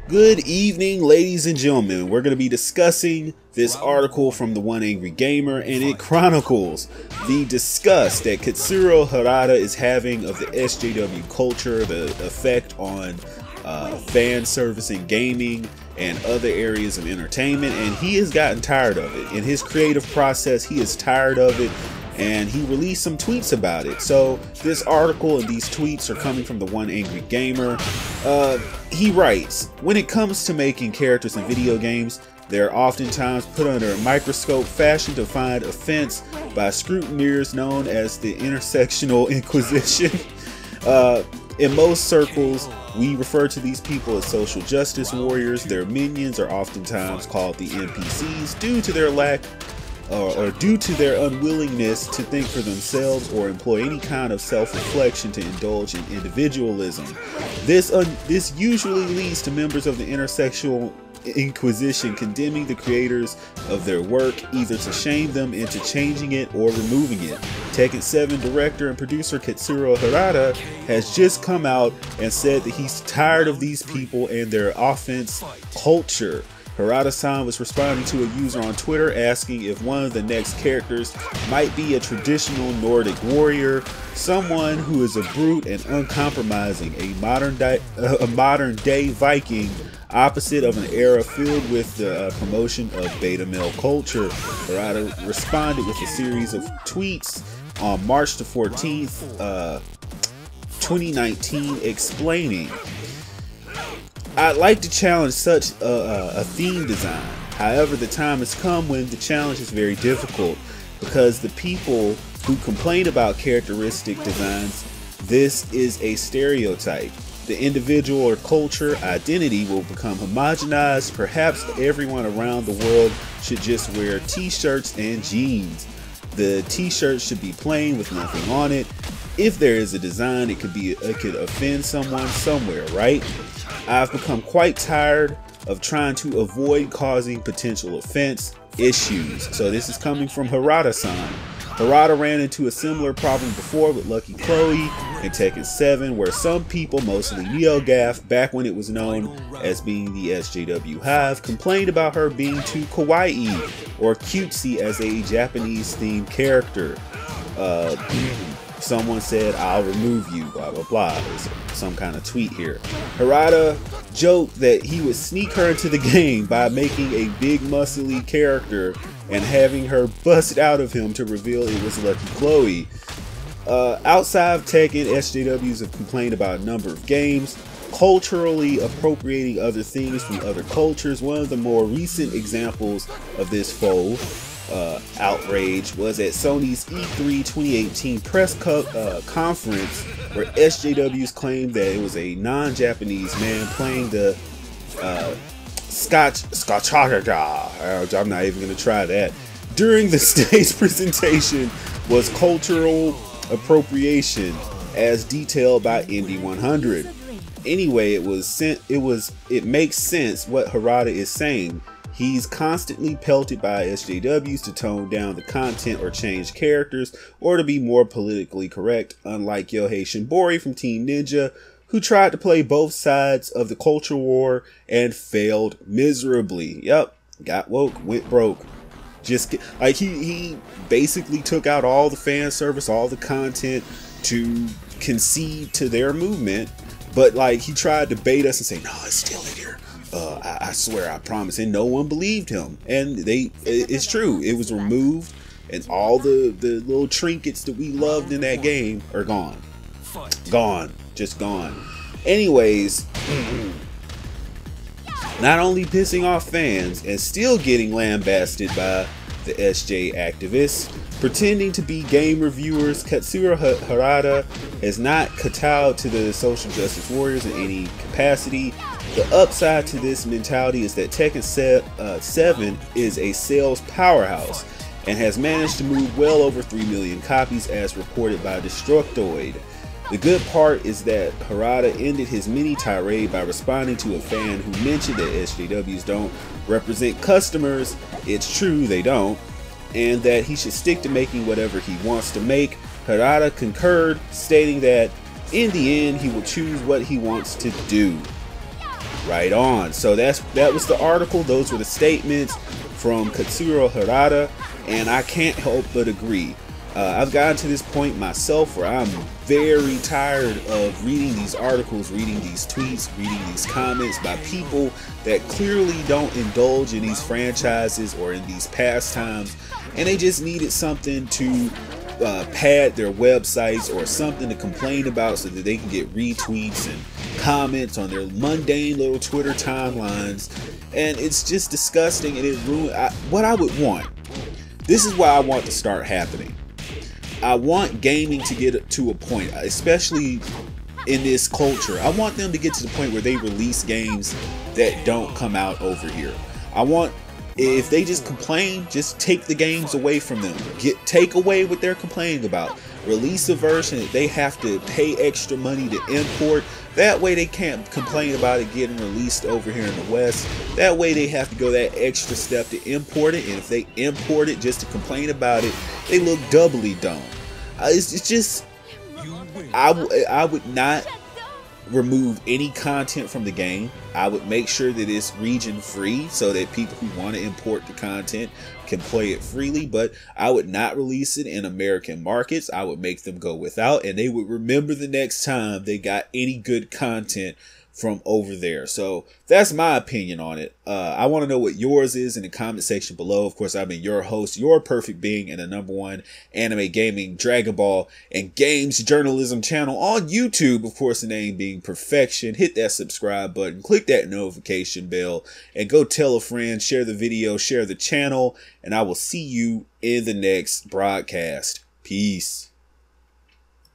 Good evening, ladies and gentlemen. We're going to be discussing this article from the OneAngryGamer, and it chronicles the disgust that Katsuhiro Harada is having of the SJW culture, the effect on fan service in gaming and other areas of entertainment, and he has gotten tired of it. In his creative process, he is tired of it, and he released some tweets about it. So this article and these tweets are coming from the OneAngryGamer. He writes, when it comes to making characters in video games, they're oftentimes put under a microscope, fashioned to find offense by scrutineers known as the intersectional inquisition. In most circles, we refer to these people as social justice warriors. Their minions are oftentimes called the NPCs due to their lack or due to their unwillingness to think for themselves or employ any kind of self-reflection to indulge in individualism. This usually leads to members of the intersectional inquisition condemning the creators of their work, either to shame them into changing it or removing it. Tekken 7 director and producer Katsuhiro Harada has just come out and said that he's tired of these people and their offense culture. Harada San was responding to a user on Twitter asking if one of the next characters might be a traditional Nordic warrior, someone who is a brute and uncompromising, a modern day Viking, opposite of an era filled with the promotion of beta male culture. Harada responded with a series of tweets on March the 14th, 2019, explaining, "I'd like to challenge such a theme design. However, the time has come when the challenge is very difficult because the people who complain about characteristic designs, this is a stereotype. The individual or culture identity will become homogenized. Perhaps everyone around the world should just wear t-shirts and jeans. The t-shirt should be plain with nothing on it. If there is a design, it could offend someone somewhere, right? I've become quite tired of trying to avoid causing potential offense issues." So this is coming from Harada San. Harada ran into a similar problem before with Lucky Chloe in Tekken 7, where some people, mostly NeoGaf, back when it was known as being the SJW Hive, complained about her being too kawaii or cutesy as a Japanese-themed character. Someone said, "I'll remove you," blah blah blah. There's some kind of tweet here. Harada joked that he would sneak her into the game by making a big muscly character and having her bust out of him to reveal it was Lucky Chloe. Outside of Tekken, SJWs have complained about a number of games, culturally appropriating other things from other cultures. One of the more recent examples of this faux outrage was at Sony's E3 2018 press conference, where SJWs claimed that it was a non-Japanese man playing the I'm not even going to try that. During the stage presentation was cultural appropriation as detailed by Indie 100. Anyway, it makes sense what Harada is saying. He's constantly pelted by SJWs to tone down the content or change characters or to be more politically correct, unlike Yohei Shimbori from Team Ninja, who tried to play both sides of the culture war and failed miserably. Yep, got woke, went broke. He basically took out all the fan service, all the content to concede to their movement, but like he tried to bait us and say, "No, it's still in here. I swear, I promise," and no one believed him. And it's true. It was removed, and all the little trinkets that we loved in that game are gone. Gone. Just gone. Anyways, not only pissing off fans and still getting lambasted by the SJ activists, pretending to be game reviewers, Katsuhiro Harada has not kowtowed to the social justice warriors in any capacity. The upside to this mentality is that Tekken 7 is a sales powerhouse and has managed to move well over 3 million copies as reported by Destructoid. The good part is that Harada ended his mini tirade by responding to a fan who mentioned that SJWs don't represent customers. It's true, they don't, and that he should stick to making whatever he wants to make. Harada concurred, stating that in the end he will choose what he wants to do. Right on. So that was the article. Those were the statements from Katsuhiro Harada, and I can't help but agree. I've gotten to this point myself where I'm very tired of reading these articles, reading these tweets, reading these comments by people that clearly don't indulge in these franchises or in these pastimes, and they just needed something to pad their websites or something to complain about so that they can get retweets and comments on their mundane little Twitter timelines. And it's just disgusting, and it ruined what I would want. This is why I want to start happening. I want gaming to get to a point, especially in this culture. I want them to get to the point where they release games that don't come out over here. I want, if they just complain, just take the games away from them. Take away what they're complaining about. Release a version that they have to pay extra money to import. That way they can't complain about it getting released over here in the West. That way they have to go that extra step to import it. And if they import it just to complain about it, they look doubly dumb. It's just, I would not remove any content from the game. I would make sure that it's region free so that people who want to import the content can play it freely, but I would not release it in American markets. I would make them go without, and they would remember the next time they got any good content from over there. So that's my opinion on it. I want to know what yours is in the comment section below. Of course, I've been your host, your perfect being, and the #1 anime, gaming, Dragon Ball, and games journalism channel on YouTube. Of course, the name being Perfection. Hit that subscribe button, click that notification bell, and go tell a friend, share the video, share the channel, and I will see you in the next broadcast. Peace.